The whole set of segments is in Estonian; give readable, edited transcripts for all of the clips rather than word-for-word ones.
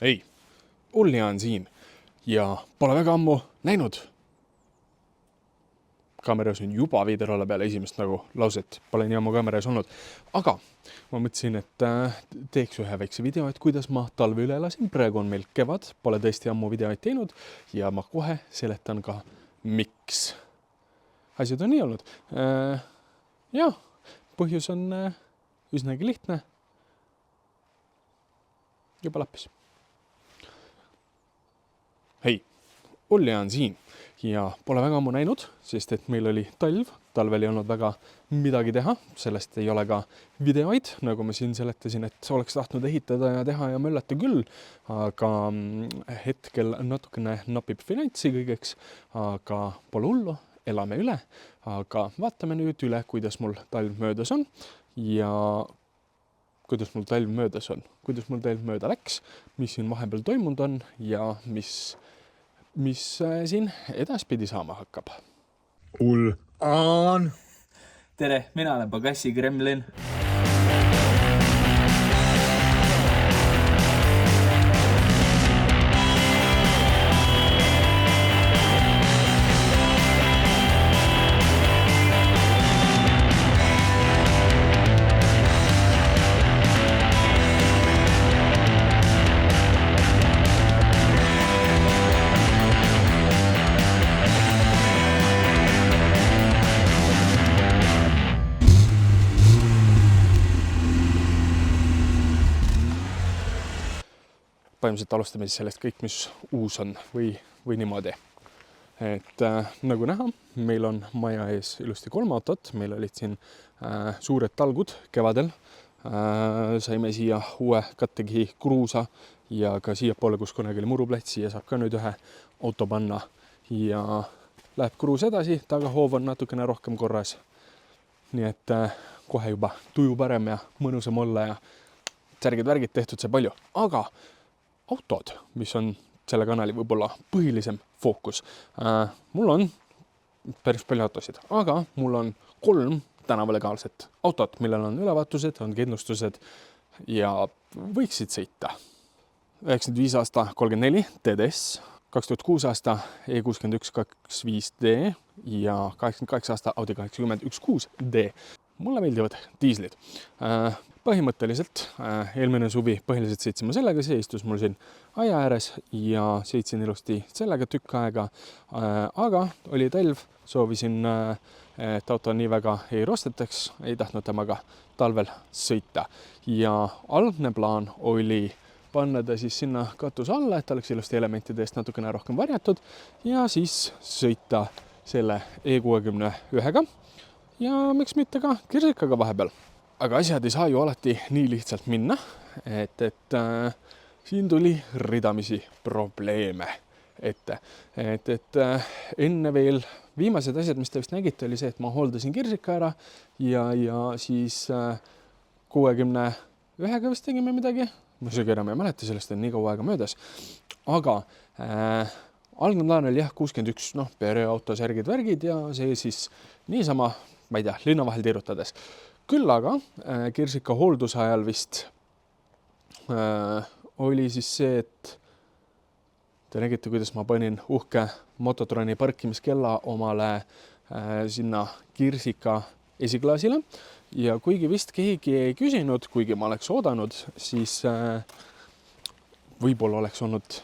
Ei, Ulli on siin ja pole väga ammu näinud. Kaameras on juba veideralle peale esimest nagu lauset, pole nii ammu kaameras olnud. Aga ma mõtlesin, et teeks ühe väikse video, et kuidas ma talve üle elasin. Praegu on meil kevad, pole tõesti ammu videoid teinud ja ma kohe seletan ka, miks. Asjad on nii olnud. Jah, põhjus on üsnagi lihtne. Juba lappis. Hei, Ulli on siin ja pole väga ammu näinud, sest et meil oli talv. Talvel ei olnud väga midagi teha, sellest ei ole ka videoid, nagu ma siin seletasin, et oleks tahtnud ehitada ja teha ja möllata küll, aga hetkel natukene napib finantsi kõigeks, aga pole hullu, elame üle, aga vaatame nüüd üle, kuidas mul talv möödas on ja kuidas mul talv möödas on, kuidas mul talv mööda läks, mis siin vahepeal toimunud on ja mis siin edaspidi saama hakkab. Ullaan. Tere, mina olen Pagassi Kremlin. Põhimõtteliselt alustame siis sellest kõik, mis uus on või niimoodi. Et nagu näha, meil on maja ees ilusti 3 autot. Meil olid siin suured talgud kevadel. Saime siia uue kattekihi kruusa ja ka siia poole, kus kunagi oli muruplatsi ja saab ka nüüd ühe auto panna. Ja läheb kruus edasi, tagahoov on natukene rohkem korras. Nii et kohe juba tuju parem ja mõnusam olla ja särgid-värgid tehtud see palju. Aga autod, mis on selle kanali võib-olla põhilisem fookus. Mul on päris palju autosid, aga mul on 3 tänavalegaalset autot, millel on ülevaatused, on kindlustused ja võiksid sõita. 95 aasta 34 TDS, 2006 aasta E61 25D ja 88 aasta Audi 80 1.6D. Mulle meeldivad diislid. Põhimõtteliselt eelmine suvi põhiliselt sõitsime sellega, see istus mul siin aia ääres ja sõitsin ilusti sellega tükk aega. Aga oli talv, soovisin, et auto nii väga ei rostetaks, ei tahtnud temaga talvel sõita. Ja algne plaan oli panna ta siis sinna katuse alla, et oleks ilusti elementide eest natukene rohkem varjatud ja siis sõita selle E61-ga ja miks mitte ka kirsikaga vahepeal. Aga asjad ei saa ju alati nii lihtsalt minna, et siin tuli ridamisi probleeme ette. Et enne veel viimased asjad, mis te vist nägite, oli see, et ma hooldasin kirsika ära ja siis 61-ga vist tegime midagi. Ma isegi enam ei mäleta, sellest on nii kaua aega möödas. Aga algne plaan oli jah 61, pereauto, särgid, värgid ja see siis niisama, ma ei tea, linna vahel tirutades. Küll aga kirsika hoolduse ajal vist oli siis see, et te nägite, kuidas ma panin uhke Mototroni parkimiskella omale sinna kirsika esiklaasile. Ja kuigi vist keegi ei küsinud, kuigi ma oleks oodanud, siis võib-olla oleks olnud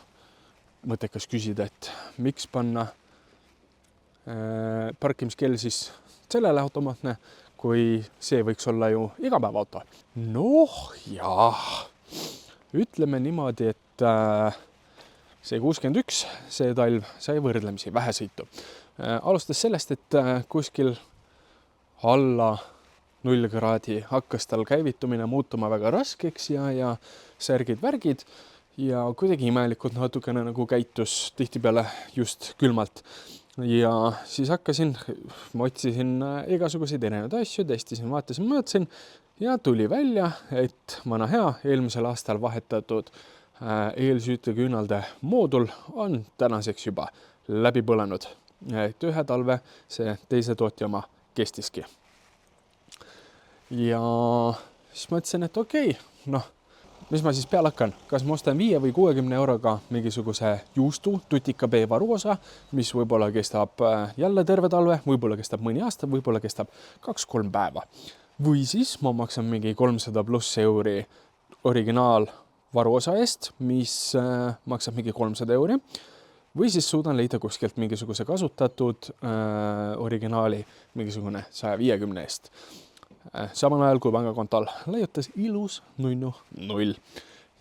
mõttekas küsida, et miks panna parkimiskell siis sellele automaatne, kui see võiks olla ju igapäevaauto. Jah, ütleme niimoodi, et see 61, see talv sai võrdlemisi vähe sõitu. Alustas sellest, et kuskil alla 0 kraadi hakkas tal käivitumine muutuma väga raskeks ja särgid-värgid ja kuidagi imelikult natukene nagu käitus tihtipeale just külmalt. Ja siis hakkasin, ma otsisin igasuguseid erinevaid asju, testisin, vaatasin, mõõtsin ja tuli välja, et vana hea eelmisel aastal vahetatud eelsüüteküünalde moodul on tänaseks juba läbi põlenud. Et ühe talve see teise tootja oma kestiski. Ja siis mõtlesin, et okei, mis ma siis peale hakkan, kas ma ostan 5 või 60 euroga mingisuguse juustu tutika B varuosa, mis võib-olla kestab jälle terve talve, võib-olla kestab mõni aasta, võib-olla kestab 2-3 päeva. Või siis ma maksan mingi 300+ euri originaal varuosa eest, mis maksab mingi 300 euri. Või siis suudan leida kuskilt mingisuguse kasutatud originaali mingisugune 150 eest. Samal ajal kui pangakontol leiutas ilus nunnu 0.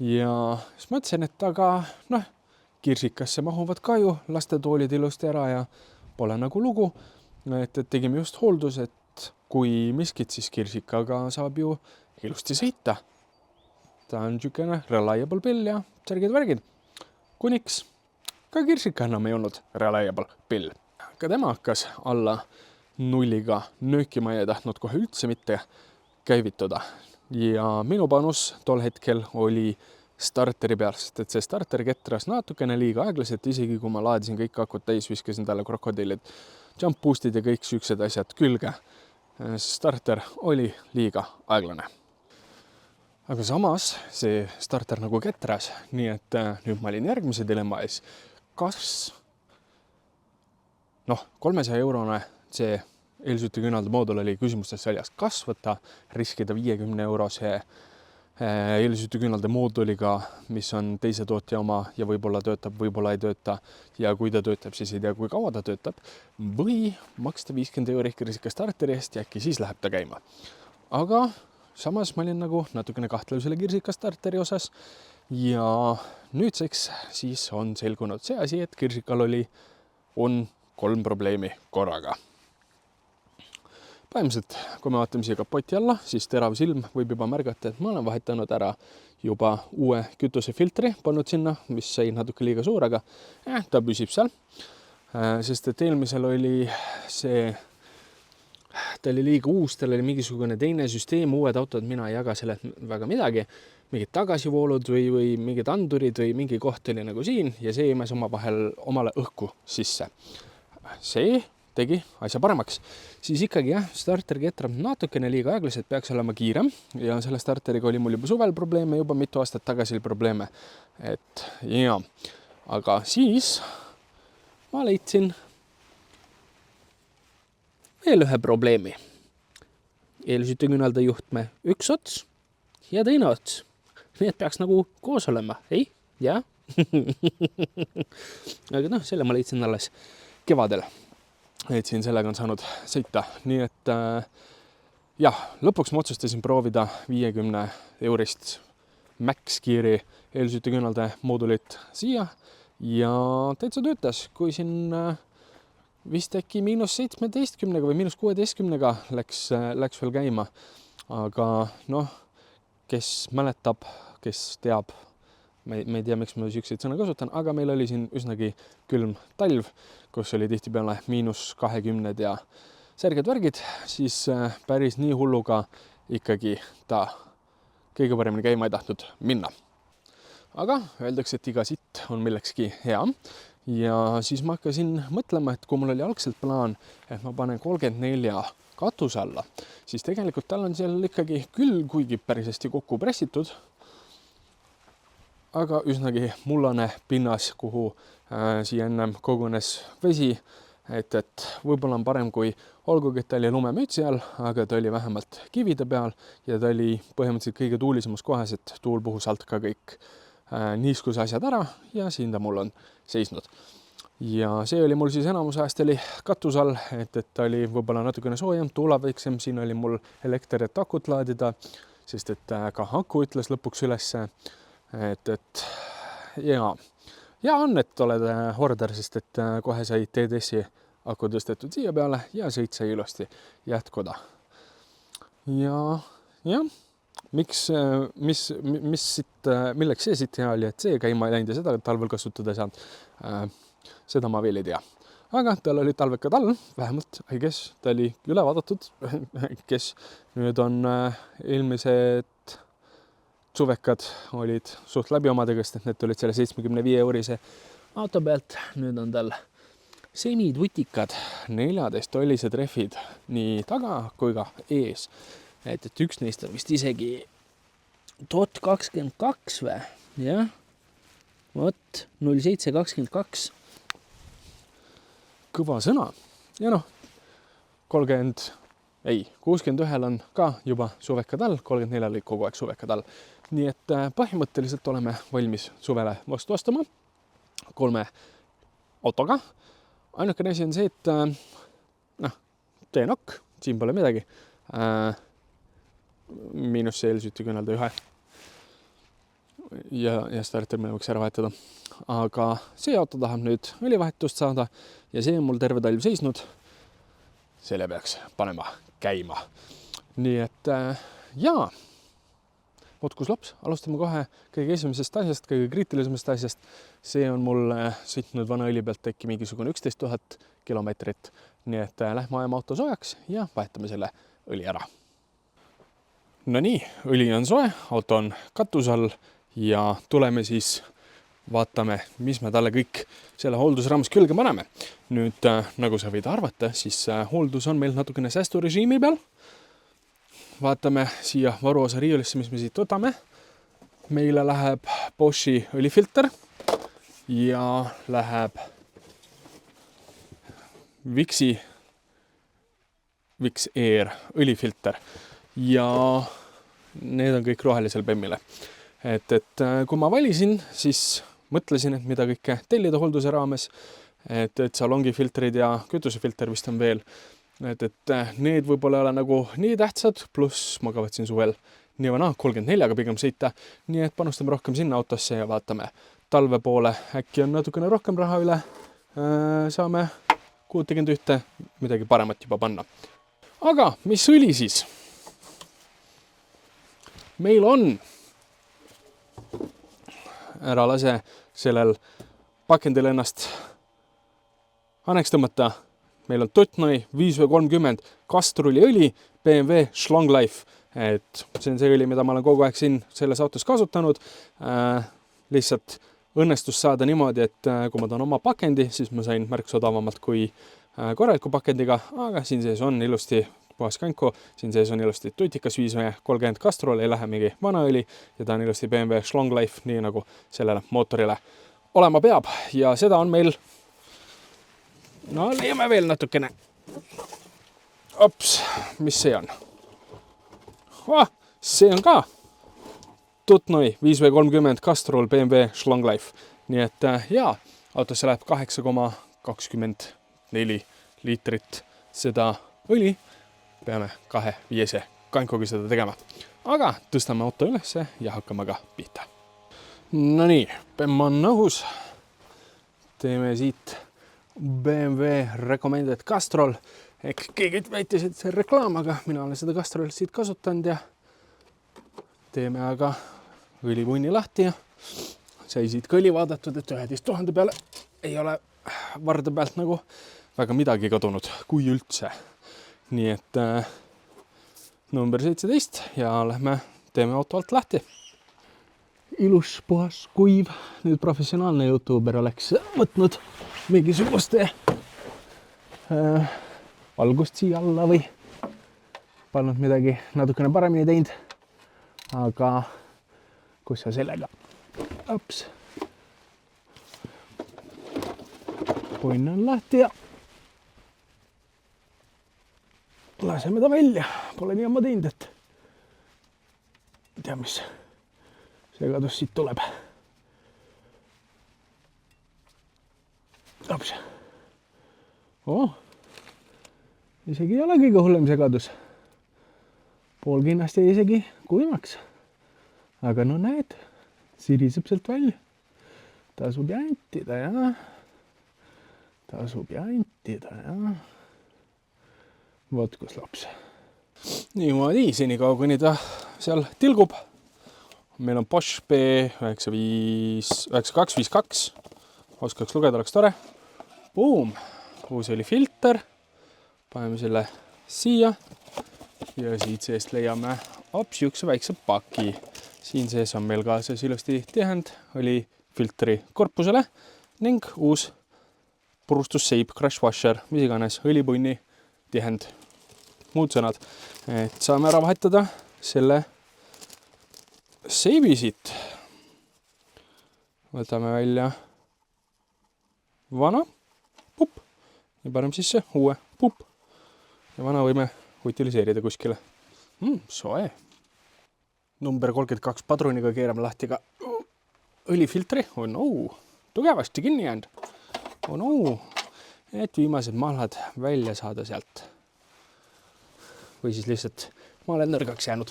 Ja siis mõtlesin, et aga kirsikasse mahuvad ka ju lastetoolid ilusti ära ja pole nagu lugu. Et tegime just hooldus, et kui miskit, siis kirsikaga saab ju ilusti sõita. Ta on niisugune reliable pill ja särgid-värgid. Kuniks ka kirsika enam ei olnud reliable pill. Ka tema hakkas alla 0-ga nöökima ja ei tahtnud kohe üldse mitte käivituda. Ja minu panus tol hetkel oli starteri peal, sest et see starter ketras natukene liiga aeglaselt, isegi kui ma laadisin kõik akud täis, viskasin talle krokodillid, jump boostid ja kõik siuksed asjad külge. Starter oli liiga aeglane. Aga samas see starter nagu ketras, nii et nüüd ma olin järgmise dilemma ees. Kas 300 eurone see eelsütiküünalde moodul oli küsimustes väljas. Kas võtta riskida 50 eurose eelsütiküünalde mooduliga, mis on teise tootja oma ja võib-olla töötab, võib-olla ei tööta. Ja kui ta töötab, siis ei tea, kui kaua ta töötab. Või maksta 50 euri kirsika starteri eest ja äkki siis läheb ta käima. Aga samas ma olin nagu natukene kahtlev selle kirsika starteri osas. Ja nüüdseks siis on selgunud see asi, et kirsikal on 3 probleemi korraga. Põhimõtteliselt, kui me vaatame siia kapoti alla, siis terav silm võib juba märgata, et ma olen vahetanud ära juba uue kütusefiltri, pannud sinna, mis sai natuke liiga suur, aga ta püsib seal. Sest et eelmisel oli see, ta oli liiga uus, tal oli mingisugune teine süsteem, uued autod, mina ei jaga sellest väga midagi. Mingid tagasivoolud või mingid andurid või mingi koht oli nagu siin ja see imes omale õhku sisse. See tegi asja paremaks. Siis ikkagi starter ketrab natukene liiga aeglaselt, peaks olema kiirem ja selle starteriga oli mul juba suvel probleeme, juba mitu aastat tagasi oli probleeme. Et jaa, aga siis ma leidsin veel ühe probleemi. Eelsütiküünalde juhtme üks ots ja teine ots. Need peaks nagu koos olema, ei? Jah. Aga selle ma leidsin alles kevadel. Et siin sellega on saanud sõita. Nii et lõpuks ma otsustasin proovida 50 eurist Max Geari eelsütiküünalde moodulit siia ja täitsa töötas, kui siin vist äkki -17 või -16 läks veel käima. Aga kes mäletab, kes teab, me ei tea, miks ma siukseid sõna kasutan, aga meil oli siin üsnagi külm talv, kus oli tihtipeale -20 ja särged-värgid, siis päris nii hulluga ikkagi ta kõige paremini käima ei tahtnud minna. Aga öeldakse, et iga sitt on millekski hea. Ja siis ma hakkasin mõtlema, et kui mul oli algselt plaan, et ma panen 34 katuse alla, siis tegelikult tal on seal ikkagi küll kuigi päris hästi kokku pressitud, aga üsnagi mullane pinnas, kuhu siia ennem kogunes vesi, et võib-olla on parem kui olgugi, et ta oli lumemütsi all, aga ta oli vähemalt kivide peal ja ta oli põhimõtteliselt kõige tuulisemas kohas, et tuul puhus alt ka kõik niiskus asjad ära ja siin ta mul on seisnud. Ja see oli mul siis enamus ajast oli katus all, et ta oli võib-olla natukene soojem, tuulaväiksem, siin oli mul elekter, et akut laadida, sest et ka aku ütles lõpuks ülesse, et ja on, et oled order, sest et kohe sai TDS-i aku tõstetud siia peale ja sõit sai ilusti jätkuda. Ja milleks see siit hea oli, et see käima ei läinud ja seda talvel kasutada saanud, seda ma veel ei tea. Aga tal oli talveka talv, vähemalt, kes ta oli üle vaadatud, kes nüüd on eelmised suvekad olid suht läbi omadega, sest need tulid selle 75 eurise auto pealt. Nüüd on tal semivutikad 14-tollised rehvid nii taga kui ka ees. Et üks neist on vist isegi 1022 või? Jah. Vot, 0722. Kõva sõna. Ja 61 on ka juba suveka talv, 34 oli kogu aeg suveka talv. Nii et põhimõtteliselt oleme valmis suvele vastu astuma 3 autoga. Ainukene asi on see, et teenokk, siin pole midagi. Miinus see eelsüti kõnelda 1. Ja starter me võiks ära vahetada. Aga see auto tahab nüüd õlivahetust saada ja see on mul terve talv seisnud. Selle peaks panema käima. Nii et jaa, vot kus laps, alustame kohe kõige esimesest asjast, kõige kriitilisemast asjast. See on mul sõitnud vana õli pealt äkki mingisugune 11 000 kilomeetrit. Nii et lähme ajame auto soojaks ja vahetame selle õli ära. No nii, õli on soe, auto on katus all ja tuleme siis vaatame, mis me talle kõik selle hooldusraames külge paneme. Nüüd, nagu sa võid arvata, siis hooldus on meil natukene säästurežiimi peal. Vaatame siia varuosa riiulisse, mis me siit võtame. Meile läheb Boschi õlifilter ja läheb Vix Air õlifilter ja need on kõik rohelisel bemmile. Et kui ma valisin, siis mõtlesin, et mida kõike tellida hoolduse raames, et salongifiltrid ja kütusefilter vist on veel. Et need võib-olla ei ole nagu nii tähtsad, pluss ma kavatsin suvel nii või 34-ga pigem sõita. Nii et panustame rohkem sinna autosse ja vaatame talve poole. Äkki on natukene rohkem raha üle. Saame 61 midagi paremat juba panna. Aga mis õli siis? Meil on ära lase sellel pakendil ennast anneks tõmmata. Meil on Totnoi 5V30 kastrulliõli BMW Schlong Life. Et see on see õli, mida ma olen kogu aeg siin selles autos kasutanud. Lihtsalt õnnestus saada niimoodi, et kui ma toon oma pakendi, siis ma sain märksa odavamalt kui korraliku pakendiga, aga siin sees on ilusti puhas kanko, siin sees on ilusti tutikas 5V30 kastrol, ei lähe mingi vana õli ja ta on ilusti BMW Schlong Life, nii nagu sellele mootorile olema peab. Ja seda on meil, leiame veel natukene. Ops, mis see on? See on ka Totnoi 5V30 kastrol BMW Schlong Life. Nii et jaa, autosse läheb 8,24 liitrit seda õli. Peame 2-5 kankogi seda tegema. Aga tõstame auto ülesse ja hakkame ka pihta. No nii, bemm on õhus. Teeme siit BMW Recommended Castrol. Ehk keegi väitis, et see reklaam, aga mina olen seda Castrolit siit kasutanud ja teeme aga õlipunni lahti ja sai siit ka õli vaadatud, et 11 000 peale ei ole varda pealt nagu väga midagi kadunud, kui üldse. Nii et number 17 ja lähme teeme auto alt lahti. Ilus, puhas, kuiv. Nüüd professionaalne YouTuber oleks võtnud mingisuguste valgust siia alla või pannud midagi natukene paremini teinud. Aga kus sa sellega? Ops. Punn on lahti ja laseme ta välja. Pole nii ammu teinud, et ei tea, mis segadus siit tuleb. Ops. Isegi ei ole kõige hullem segadus. Pool kinnast jäi isegi kuivaks. Aga no näed, siriseb sealt välja. Tasub jantida ja Vot kus laps. Niimoodi, senikaua kuni ta seal tilgub. Meil on Bosch B9252. Oskaks lugeda, oleks tore. Boom! Uus oli filter. Paneme selle siia. Ja siit seest leiame siukse väikse paki. Siin sees on meil ka see ilusti tihend oli filtri korpusele ning uus purustusseip, crash washer, mis iganes, õlipunni, tihend, muud sõnad. Et saame ära vahetada selle seivi siit. Võtame välja vana, pup, ja paneme sisse uue, pup. Ja vana võime utiliseerida kuskile. Soe. Number 32 padruniga keerame lahti ka õlifiltri. Tugevasti kinni jäänud. Et viimased malad välja saada sealt. Või siis lihtsalt ma olen nõrgaks jäänud.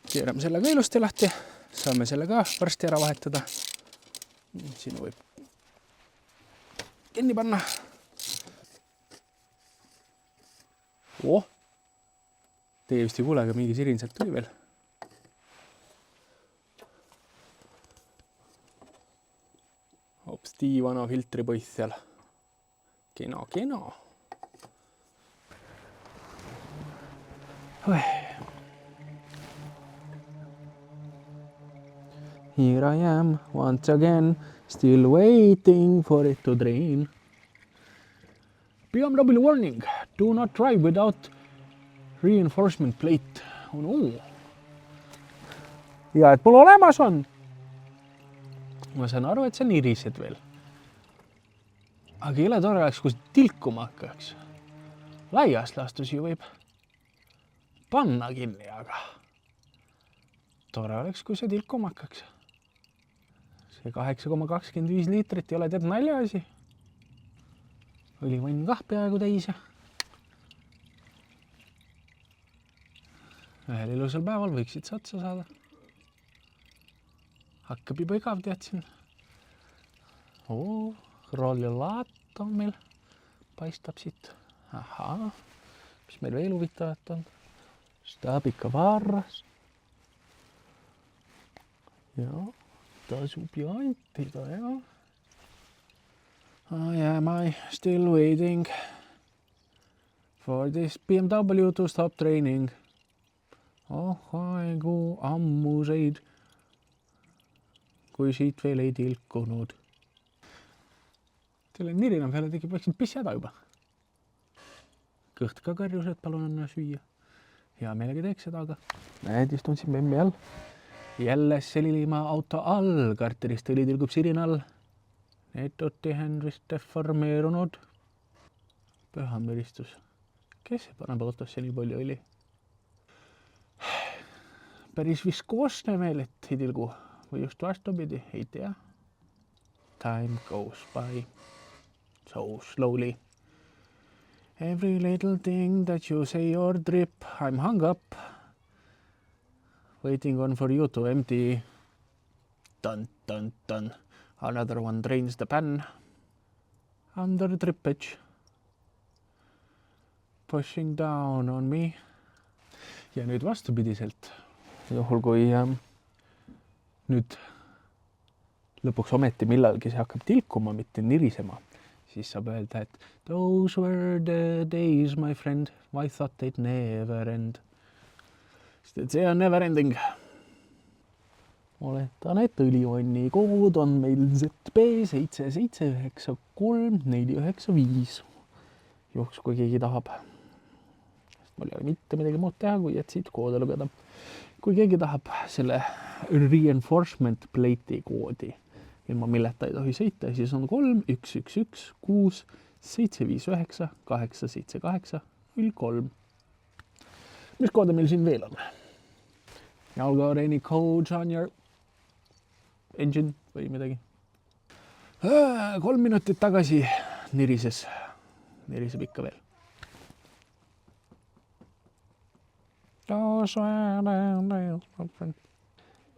Keerame selle ka ilusti lahti. Saame selle ka varsti ära vahetada. Siin võib kinni panna. Teie vist ei kuule, aga mingi sirin sealt tuli veel. Hops, vana filtripõith seal. Kena. Here I am once again, still waiting for it to drain. BMW warning, do not drive without reinforcement plate. Ja et mul olemas on. Ma saan aru, et see nirised veel. Aga ei ole tore oleks, kus tilkuma hakkaks. Laias laastus ju võib panna kinni, aga tore oleks, kui see tilkuma hakkaks. See 8,25 liitrit ei ole tead naljaasi. Õlivann kah peaaegu täis. Ühel ilusal päeval võiksid see otsa saada. Hakkab juba igav, teadsin. Rollilaat on meil. Paistab siit. Ahaa. Mis meil veel huvitavat on? Staabika varras. Ja, tasub ju antida, ja. Am I still waiting for this BMW to stop training? Aegu ammuseid, kui siit veel ei tilkunud. Selle nirina peale tegi vaikselt pissi häda juba. Kõht ka karjus, et palun anna süüa. Hea meelega teeks seda, aga näed, istun siin bemmi all. Jälle Selilimaa auto all, karterist õli tilgub sirin all. Neetuti Henrist deformeerunud. Pühamüristus. Kes see paneb autosse nii palju õli? Päris viskoosne veel, et ei tilgu. Või just vastupidi, ei tea. Time goes by so slowly. Every little thing that you say or drip, I'm hung up. Waiting on for you to empty. Dun, dun, dun. Another one drains the pan. Under drippage. Pushing down on me. Ja nüüd vastupidiselt. Juhul kui nüüd lõpuks ometi millalgi see hakkab tilkuma, mitte nirisema, siis saab öelda, et those were the days, my friend. I thought they'd never end. See on never ending. Oletan, et õlivanni kood on meil ZB7793-495. Juhuks, kui keegi tahab. Mul ei ole mitte midagi muud teha, kui et siit koode lugeda. Kui keegi tahab selle reinforcement plate'i koodi, ilma milleta ei tohi sõita, siis on 3-1-1-6-759-878-03. Mis koode meil siin veel on? Y'all got any codes on your engine või midagi? 3 minutit tagasi niriseb ikka veel.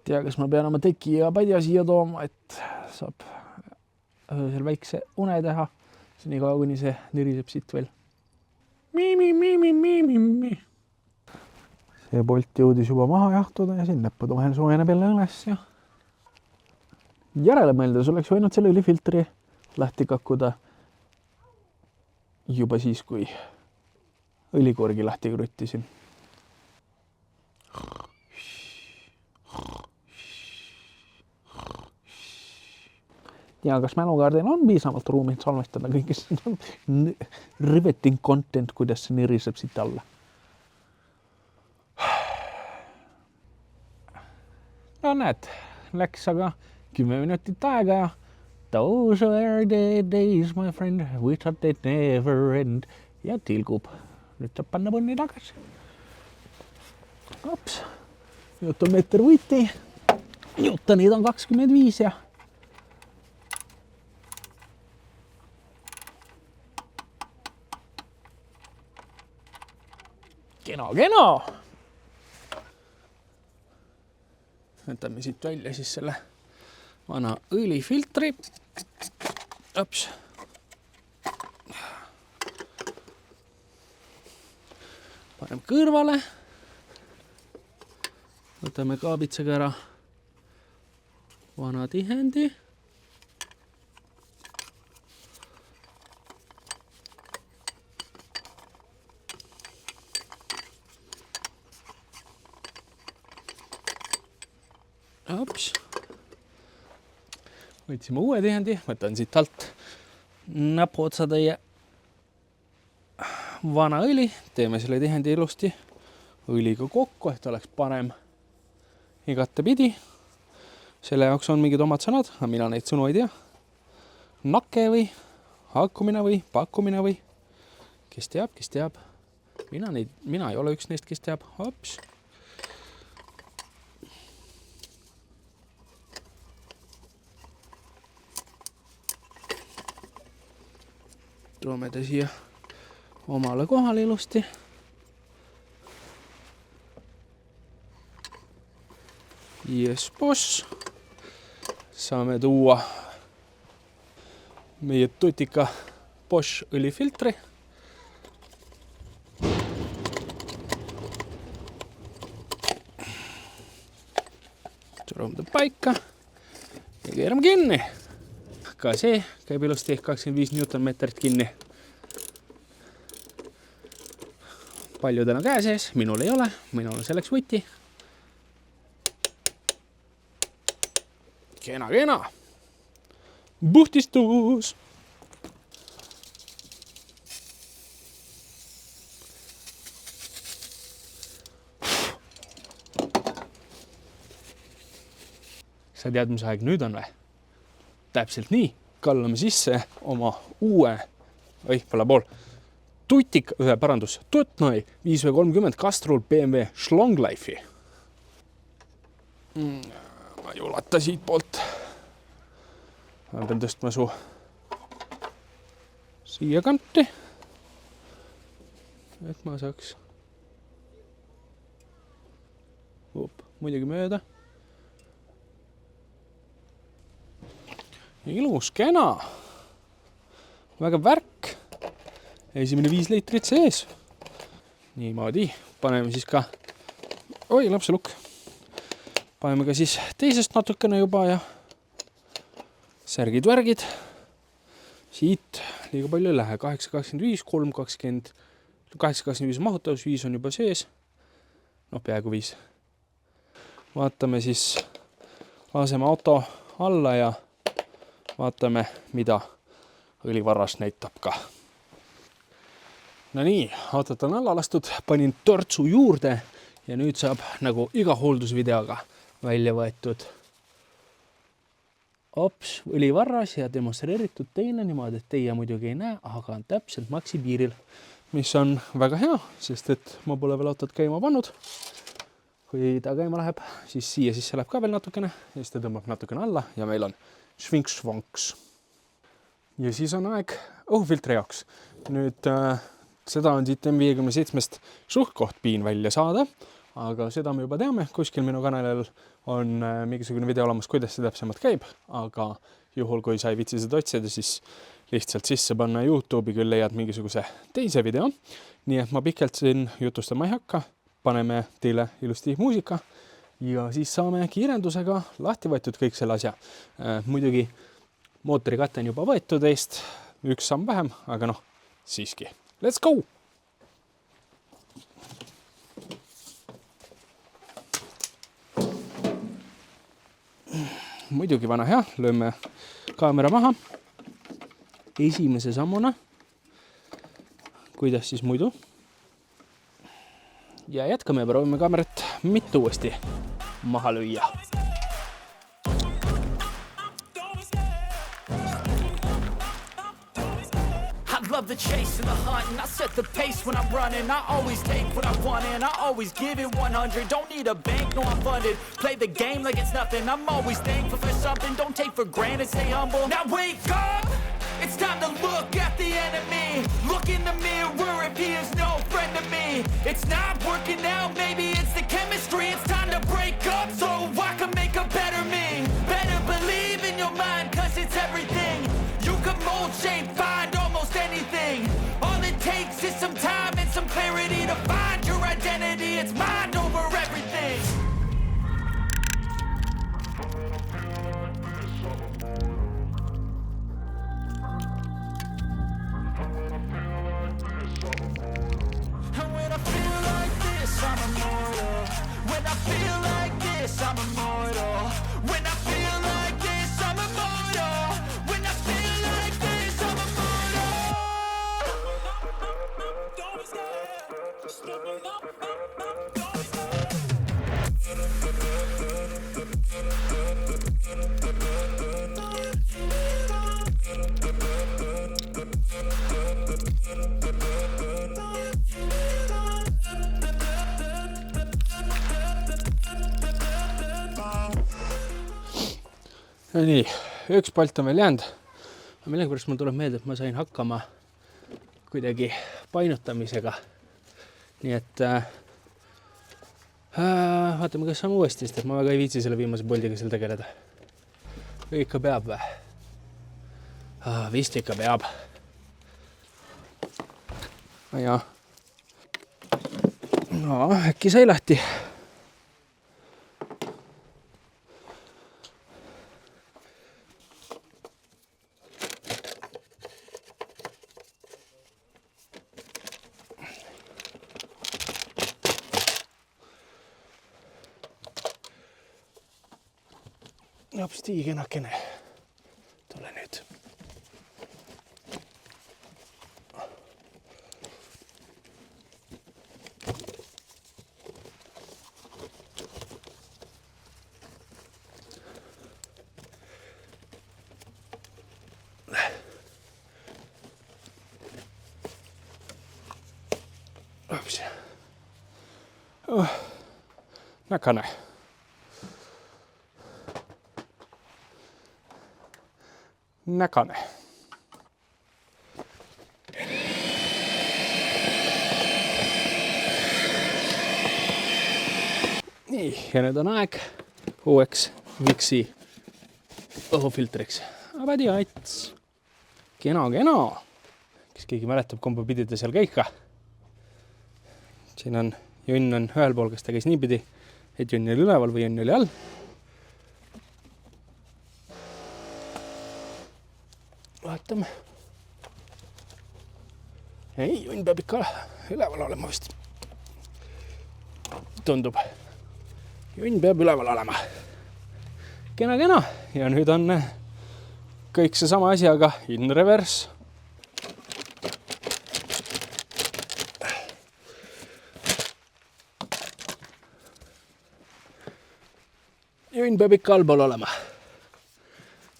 Tea, kas ma pean oma teki ja padja siia tooma, et saab seal väikse une teha. See nii kaua, kuni see niriseb siit veel. Mi. See polt jõudis juba maha jahtuda ja siin näppud vahel soojeneb jälle üles. Ja järele mõeldes oleks võinud selle õlifiltri lahti kakkuda juba siis, kui õlikorgi lahti kruttisin. Ja kas mälukaardil on piisavalt ruumi, et salvestada kõigest riveting content, kuidas see niriseb siit alla. näed, läks aga 10 minutit aega ja those were the days, my friend, we thought they'd never end. Ja tilgub. Nüüd saab panna põnni tagasi. Ops. Newtonmeeter võiti. Newtonid on 25 ja kena. Võtame siit välja siis selle vana õlifiltri. Ops. Paneme kõrvale. Võtame kaabitsaga ära vana tihendi. Ops. Võtsime uue tihendi, võtan siit alt näpuotsatäie vana õli, teeme selle tihendi ilusti õliga kokku, et oleks parem igatepidi. Selle jaoks on mingid omad sõnad, aga mina neid sõnu ei tea. Nake või hakkumine või pakkumine või kes teab. Mina ei ole üks neist, kes teab. Hops. Toome ta siia omale kohale ilusti. Yes, boss. Saame tuua meie tutika Bosch õlifiltri. Surume ta paika ja keerame kinni. Ka see käib ilusti 25 Newtonmeetrit kinni. Paljudena käe sees, minul ei ole, minul on selleks võti. Kena. Puhtistus. Sa tead, mis aeg nüüd on või? Täpselt nii. Kallame sisse oma uue, Tutnoi 5V30 Castrol BMW Schlonglife'i. Ma ei ulata siit poolt. Ma pean tõstma su siia kanti, et ma saaks muidugi mööda. Ilus, kena. Väga värk. Esimene 5 liitrit sees. Niimoodi. Paneme siis ka... lapselukk. Paneme ka siis teisest natukene juba ja särgid-värgid. Siit liiga palju ei lähe. 8,25, 3,20, 8,25 mahutavus, 5 on juba sees. Peaaegu 5. Vaatame siis, laseme auto alla ja vaatame, mida õlivarras näitab ka. No nii, autot on alla lastud, panin tortsu juurde ja nüüd saab nagu iga hooldusvideoga välja võetud õlivarras ja demonstreeritud teile niimoodi, et teie muidugi ei näe, aga on täpselt maksi piiril, mis on väga hea, sest et ma pole veel autot käima pannud. Kui ta käima läheb, siis siia sisse läheb ka veel natukene ja siis ta tõmbab natukene alla ja meil on švinks-švanks. Ja siis on aeg õhufiltri jaoks. Nüüd seda on siit M57-st suhtkoht piin välja saada, aga seda me juba teame. Kuskil minu kanalil on mingisugune video olemas, kuidas see täpsemalt käib, aga juhul, kui sa ei viitsi seda otsida, siis lihtsalt sisse panna YouTube'i, küll leiad mingisuguse teise video. Nii et ma pikalt siin jutustama ei hakka. Paneme teile ilusti muusika. Ja siis saame kiirendusega lahti võetud kõik selle asja. Muidugi mootori kate on juba võetud eest, üks samm vähem, aga siiski. Let's go! Muidugi vana hea, lööme kaamera maha. Esimese sammuna. Kuidas siis muidu? Ja jätkame ja proovime kaamerat mitte uuesti maha lüüa. love the chase and the hunt, and I set the pace when I'm running. I always take what I want and I always give it 100. Don't need a bank, no I'm funded. Play the game like it's nothing. I'm always thankful for something. Don't take for granted, stay humble. Now wake up! It's time to look at the enemy. Look in the mirror if he is no friend to me. It's not working out, maybe it's the chemistry. It's time to break up so I can make a better me. Better believe in your mind, cause it's everything. You can mold, shape, find almost anything. All it takes is some time and some clarity to find your identity. It's mind over everything. And when I feel like this, I'm immortal. When I feel like this, I'm immortal. When I feel like this, I'm immortal. When I feel like this, I'm immortal. Don't be scared. Just let me know. Don't be No nii, üks palt on veel jäänud. Millegipärast mul tuleb meelde, et ma sain hakkama kuidagi painutamisega. Nii et vaatame, kas saame uuesti, sest et ma väga ei viitsi selle viimase poldiga seal tegeleda. Või ikka peab või? Vist ikka peab. Ja. No, äkki sai lahti. Hopsti kenakene. Tule nüüd. Hops. Näkane. Näkane. Nii, ja nüüd on aeg uueks Vixi õhufiltriks. Abadi ats. Kena. Kes keegi mäletab, kumba pidi ta seal käika. Siin on jonn on ühel pool, kas ta käis niipidi, et jonn oli üleval või jonn oli all. Vaatame. Ei, jonn peab ikka üleval olema vist. Tundub. Jonn peab üleval olema. Kena. Ja nüüd on kõik see sama asi, aga in reverse. Jonn peab ikka allpool olema.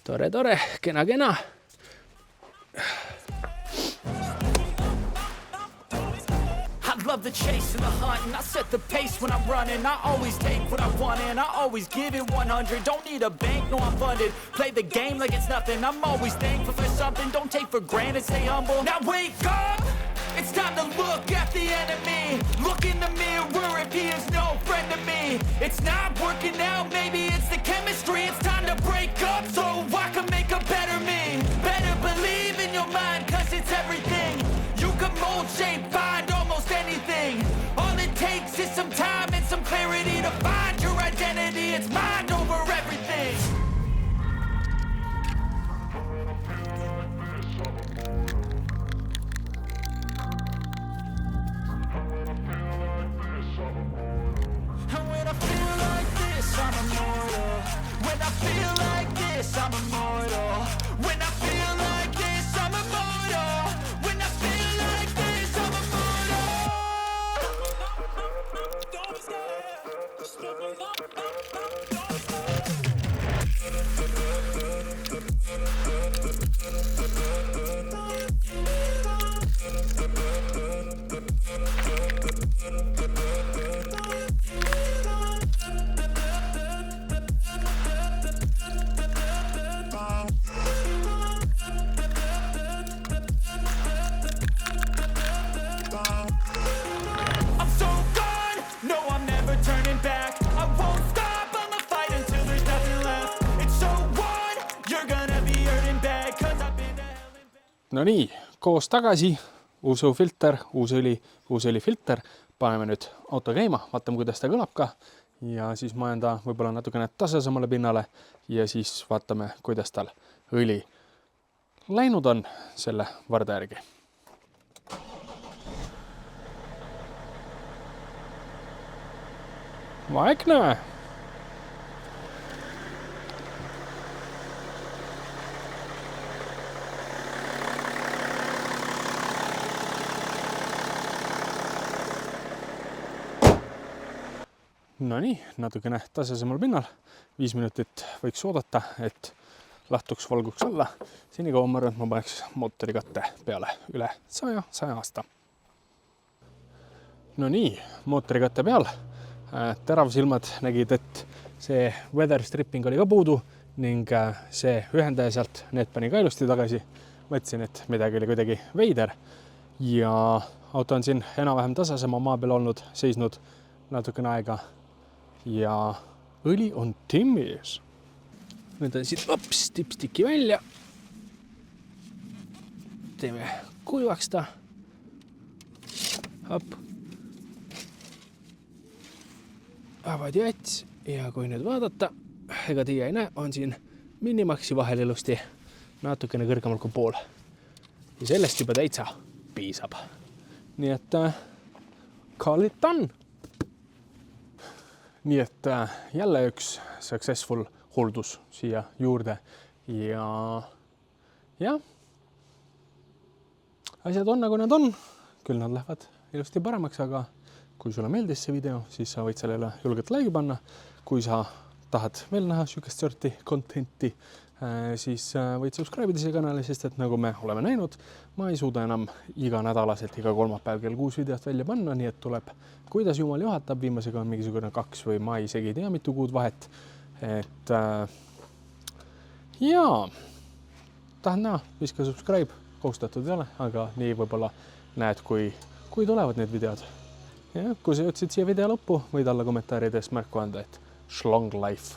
Tore, kena. Love the chase and the hunt, and I set the pace when I'm running. I always take what I want and I always give it 100. Don't need a bank, no I'm funded. Play the game like it's nothing. I'm always thankful for something. Don't take for granted, stay humble. Now wake up! It's time to look at the enemy. Look in the mirror if he is no friend to me. It's not working out, maybe it's the chemistry. It's time to break up so I can make a better me. Better believe in your mind, cause it's everything. You can mold, shape, find almost anything. All it takes is some time and some clarity to find your identity. It's mind over everything. And when I feel like this, I'm immortal. When I feel like this, I'm immortal. When I feel like this, I'm immortal. When I feel like this, I'm immortal. Don't be scared. Just let me know. Don't be scared. No nii, koos tagasi, uus õhufilter, uus õlifilter, paneme nüüd auto käima, vaatame, kuidas ta kõlab ka ja siis majan ta võib-olla natukene tasasemale pinnale ja siis vaatame, kuidas tal õli läinud on selle varda järgi. Vaikne! No nii, natukene tasasemal pinnal. 5 minutit võiks oodata, et lahtuks valguks alla. Senikaua ma arvan, et ma paneks mootori katte peale üle 100 aasta. No nii, mootori katte peal. Teravsilmad nägid, et see weather stripping oli ka puudu ning see ühendaja sealt, need pani ka ilusti tagasi. Mõtlesin, et midagi oli kuidagi veider ja auto on siin enam-vähem tasasema maa peal olnud, seisnud natukene aega ja õli on timmis. Nüüd on siit tipstiki välja. Teeme kuivaks ta. Hop. Avad jäts ja kui nüüd vaadata, ega teie ei näe, on siin minimaksi vahel ilusti natukene kõrgemal kui pool. Ja sellest juba täitsa piisab. Nii et call it done. Nii et jälle üks successful hooldus siia juurde ja asjad on nagu nad on, küll nad lähevad ilusti paremaks, aga kui sulle meeldis see video, siis sa võid sellele julgelt like panna. Kui sa tahad veel näha sükest sorti contenti, siis võid subscribe'ida siia kanali, sest et nagu me oleme näinud, ma ei suuda enam iga nädalaselt, iga kolmapäev kell 6 videot välja panna, nii et tuleb, kuidas jumal juhatab, viimasega on mingisugune 2 või ma isegi ei tea mitu kuud vahet. Et jaa, tahan näha, viska subscribe, kohustatud ei ole, aga nii võib-olla näed, kui tulevad need videod. Ja kui sa jõudsid siia video lõppu, võid alla kommentaarides märku anda, et schlong life.